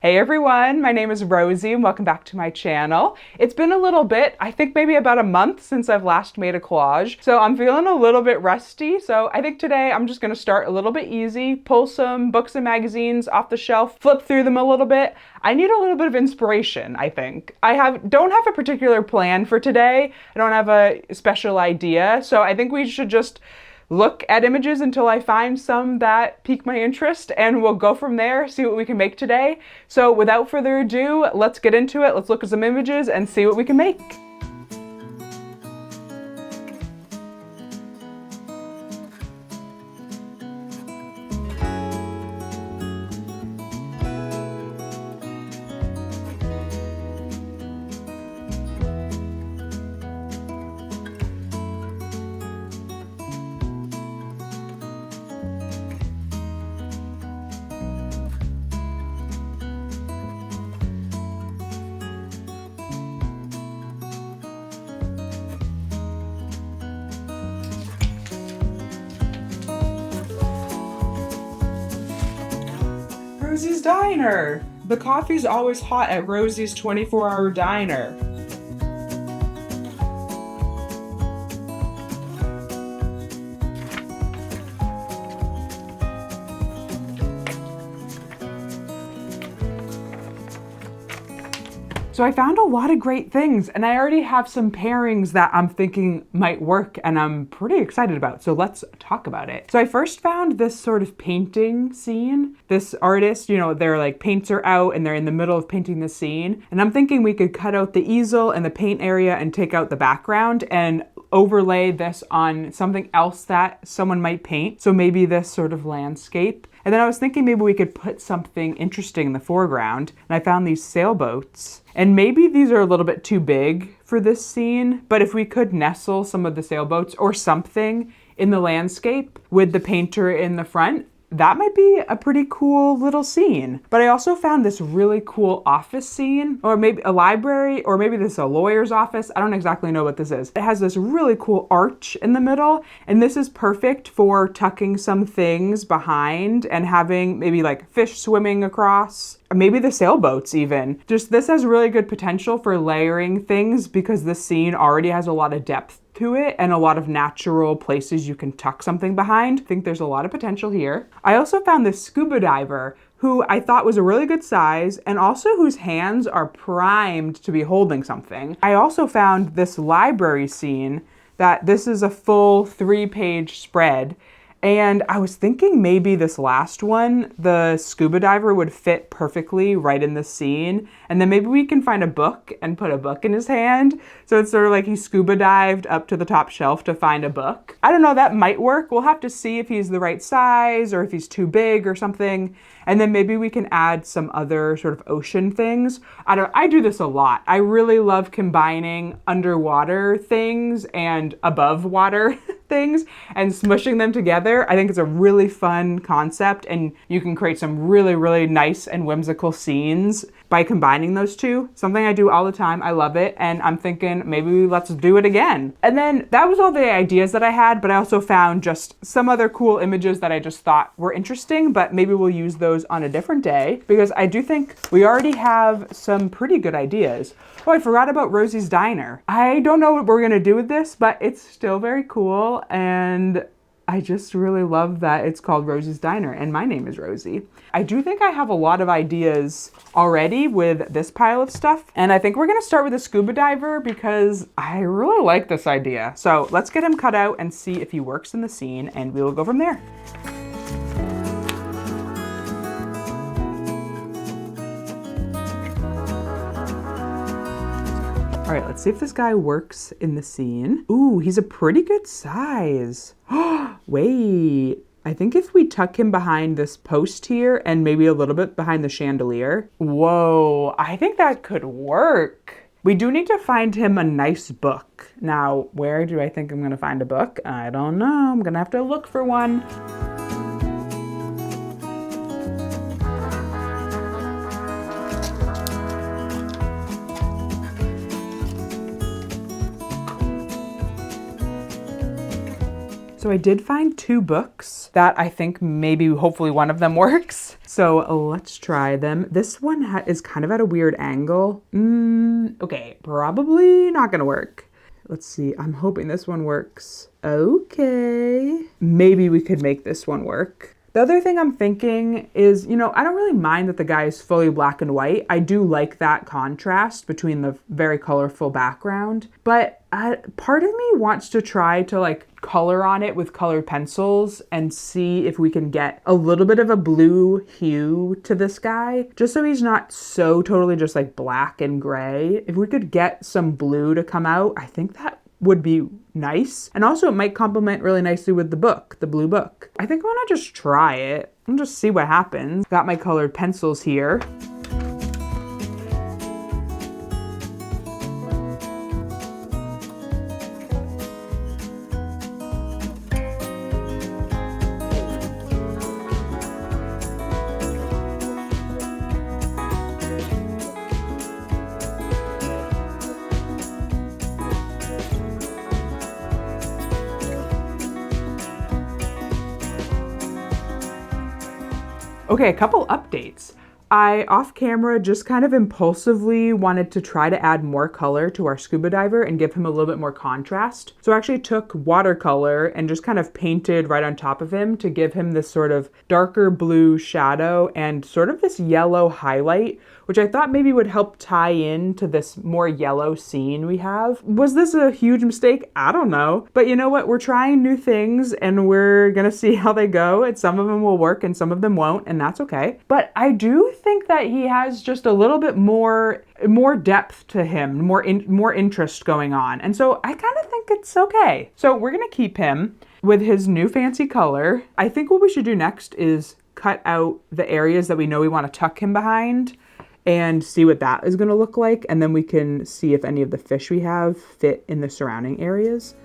Hey everyone, my name is Rosie and welcome back to my channel. It's been a little bit, I think maybe about a month since I've last made a collage, so I'm feeling a little bit rusty. So I think today I'm just gonna start a little bit easy, pull some books and magazines off the shelf, flip through them a little bit. I need a little bit of inspiration, I think. Don't have a particular plan for today. I don't have a special idea, so I think we should just look at images until I find some that pique my interest, and we'll go from there, see what we can make today. So without further ado, let's get into it. Let's look at some images and see what we can make. Rosie's Diner. The coffee's always hot at Rosie's 24-hour diner. So I found a lot of great things, and I already have some pairings that I'm thinking might work and I'm pretty excited about. So let's talk about it. So I first found this sort of painting scene. This artist, their like paints are out and they're in the middle of painting the scene. And I'm thinking we could cut out the easel and the paint area and take out the background and overlay this on something else that someone might paint. So maybe this sort of landscape. And then I was thinking maybe we could put something interesting in the foreground. And I found these sailboats. And maybe these are a little bit too big for this scene, but if we could nestle some of the sailboats or something in the landscape with the painter in the front, that might be a pretty cool little scene. But I also found this really cool office scene, or maybe a library, or maybe this is a lawyer's office. I don't exactly know what this is. It has this really cool arch in the middle, and this is perfect for tucking some things behind and having maybe like fish swimming across. Maybe the sailboats even. Just this has really good potential for layering things because the scene already has a lot of depth to it and a lot of natural places you can tuck something behind. I think there's a lot of potential here. I also found this scuba diver who I thought was a really good size and also whose hands are primed to be holding something. I also found this library scene that this is a full 3-page spread. And I was thinking maybe this last one, the scuba diver would fit perfectly right in the scene. And then maybe we can find a book and put a book in his hand. So it's sort of like he scuba dived up to the top shelf to find a book. I don't know, that might work. We'll have to see if he's the right size or if he's too big or something. And then maybe we can add some other sort of ocean things. I do this a lot. I really love combining underwater things and above water things and smushing them together. I think it's a really fun concept and you can create some really, really nice and whimsical scenes by combining those two. Something I do all the time. I love it. And I'm thinking maybe let's do it again. And then that was all the ideas that I had, but I also found just some other cool images that I just thought were interesting, but maybe we'll use those on a different day because I do think we already have some pretty good ideas. Oh, I forgot about Rosie's Diner. I don't know what we're gonna do with this, but it's still very cool and I just really love that it's called Rosie's Diner and my name is Rosie. I do think I have a lot of ideas already with this pile of stuff. And I think we're gonna start with a scuba diver because I really like this idea. So let's get him cut out and see if he works in the scene and we will go from there. All right, let's see if this guy works in the scene. Ooh, he's a pretty good size. Wait, I think if we tuck him behind this post here and maybe a little bit behind the chandelier. Whoa, I think that could work. We do need to find him a nice book. Now, where do I think I'm gonna find a book? I don't know, I'm gonna have to look for one. So I did find 2 books that I think maybe hopefully one of them works. So let's try them. This one is kind of at a weird angle. Okay, probably not gonna work. Let's see, I'm hoping this one works. Okay, maybe we could make this one work. The other thing I'm thinking is, I don't really mind that the guy is fully black and white. I do like that contrast between the very colorful background, but part of me wants to try to like color on it with colored pencils and see if we can get a little bit of a blue hue to this guy, just so he's not so totally just like black and gray. If we could get some blue to come out, I think that would be nice. And also it might complement really nicely with the book, the blue book. I think I want to just try it and just see what happens. Got my colored pencils here. Okay, a couple updates. I, off camera, just kind of impulsively wanted to try to add more color to our scuba diver and give him a little bit more contrast. So I actually took watercolor and just kind of painted right on top of him to give him this sort of darker blue shadow and sort of this yellow highlight, which I thought maybe would help tie in to this more yellow scene we have. Was this a huge mistake? I don't know. But you know what? We're trying new things and we're gonna see how they go. And some of them will work and some of them won't, and that's okay. But I do think that he has just a little bit more depth to him, more interest going on. And so I kind of think it's okay. So we're gonna keep him with his new fancy color. I think what we should do next is cut out the areas that we know we want to tuck him behind and see what that is going to look like, and then we can see if any of the fish we have fit in the surrounding areas.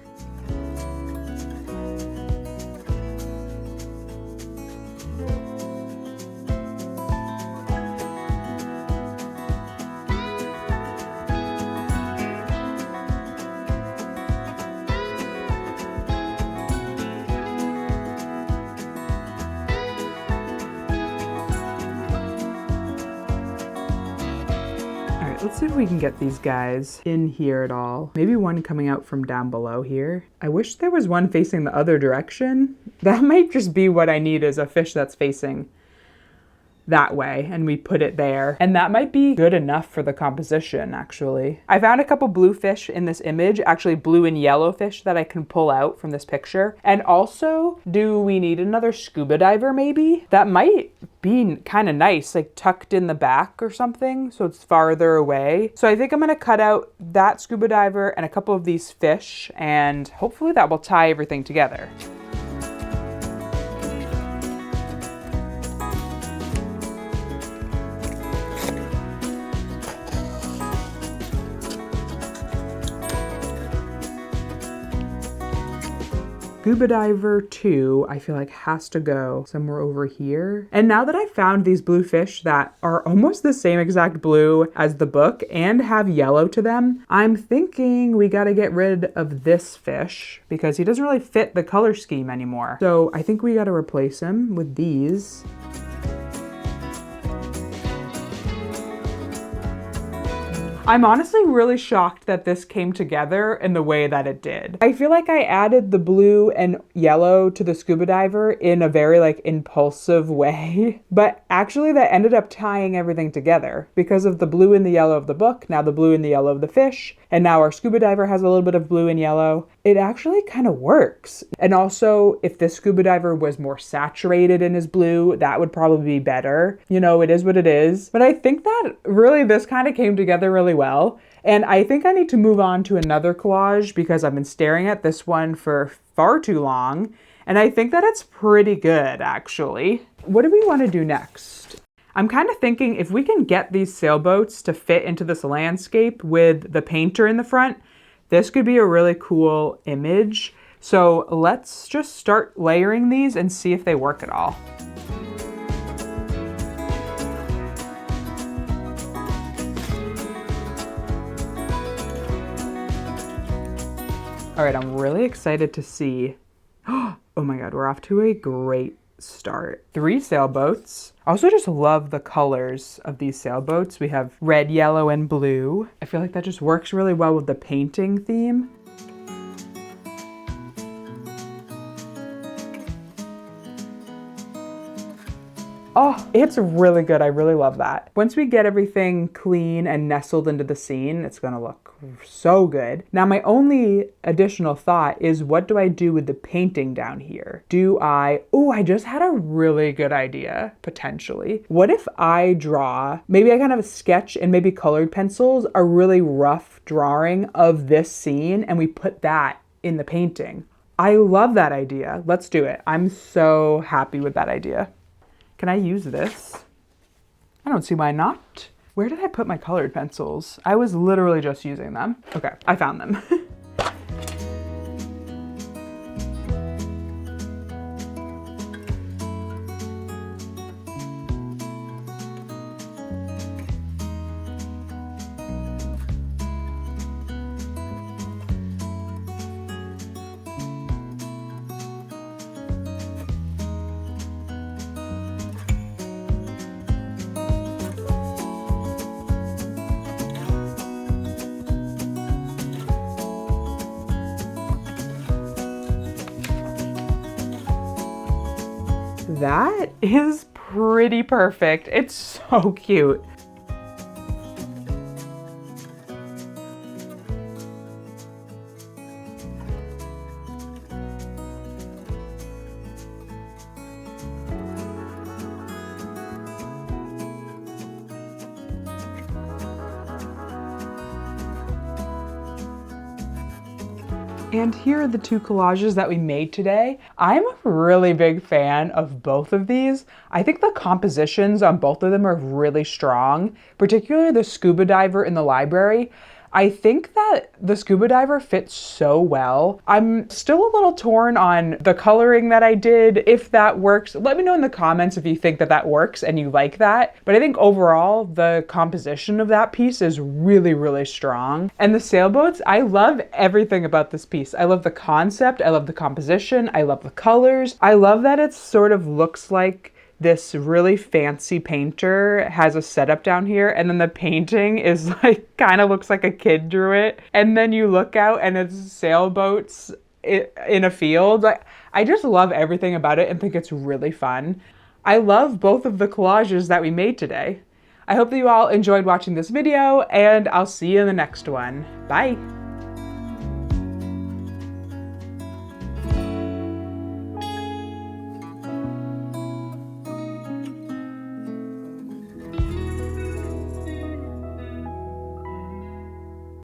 Let's see if we can get these guys in here at all. Maybe one coming out from down below here. I wish there was one facing the other direction. That might just be what I need, is a fish that's facing that way, and we put it there. And that might be good enough for the composition, actually. I found a couple blue fish in this image, actually blue and yellow fish that I can pull out from this picture. And also, do we need another scuba diver maybe? That might be kind of nice, like tucked in the back or something, so it's farther away. So I think I'm gonna cut out that scuba diver and a couple of these fish, and hopefully that will tie everything together. Scuba Diver 2, I feel like has to go somewhere over here. And now that I found these blue fish that are almost the same exact blue as the book and have yellow to them, I'm thinking we gotta get rid of this fish because he doesn't really fit the color scheme anymore. So I think we gotta replace him with these. I'm honestly really shocked that this came together in the way that it did. I feel like I added the blue and yellow to the scuba diver in a very like impulsive way, but actually that ended up tying everything together because of the blue and the yellow of the book, now the blue and the yellow of the fish, and now our scuba diver has a little bit of blue and yellow. It actually kind of works. And also, if the scuba diver was more saturated in his blue, that would probably be better. You know, it is what it is. But I think that really this kind of came together really well. And I think I need to move on to another collage because I've been staring at this one for far too long. And I think that it's pretty good, actually. What do we want to do next? I'm kind of thinking if we can get these sailboats to fit into this landscape with the painter in the front, this could be a really cool image. So let's just start layering these and see if they work at all. All right, I'm really excited to see. Oh my God, we're off to a great start. 3 sailboats. I also just love the colors of these sailboats. We have red, yellow, and blue. I feel like that just works really well with the painting theme. Oh, it's really good. I really love that. Once we get everything clean and nestled into the scene, it's gonna look so good. Now, my only additional thought is, what do I do with the painting down here? I just had a really good idea, potentially. What if I draw, maybe I kind of sketch and maybe colored pencils, a really rough drawing of this scene, and we put that in the painting? I love that idea. Let's do it. I'm so happy with that idea. Can I use this? I don't see why not. Where did I put my colored pencils? I was literally just using them. Okay, I found them. That is pretty perfect. It's so cute. And here are the 2 collages that we made today. I'm a really big fan of both of these. I think the compositions on both of them are really strong, particularly the scuba diver in the library. I think that the scuba diver fits so well. I'm still a little torn on the coloring that I did, if that works. Let me know in the comments if you think that that works and you like that. But I think overall, the composition of that piece is really, really strong. And the sailboats, I love everything about this piece. I love the concept, I love the composition, I love the colors. I love that it sort of looks like this really fancy painter has a setup down here, and then the painting is like, kind of looks like a kid drew it. And then you look out and it's sailboats in a field. I just love everything about it and think it's really fun. I love both of the collages that we made today. I hope that you all enjoyed watching this video, and I'll see you in the next one. Bye.